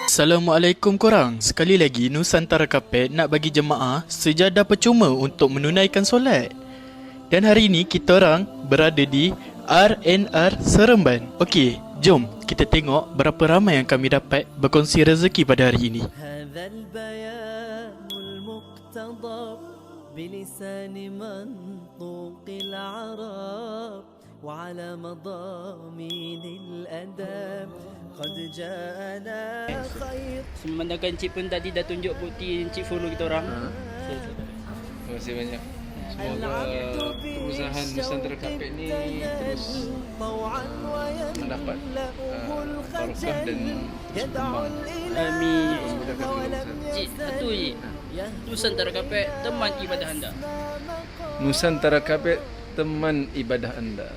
Assalamualaikum korang. Sekali lagi Nusantara Carpet nak bagi jemaah sejadah percuma untuk menunaikan solat. Dan hari ini kita orang berada di RNR Seremban. Okey, jom kita tengok berapa ramai yang kami dapat berkongsi rezeki pada hari ini. وعلى مضامين الأدب قد جاءنا خير. Memandangkan Encik pun tadi dah tunjuk bukti Encik follow kita orang. Terima kasih banyak. Semoga perusahaan Nusantara Carpet ni terus mendapat barakah dan terus berkembang. Amin. Memudahkan urusan. Cik, satu je. Nusantara Carpet teman ibadah anda. Nusantara Carpet teman ibadah anda.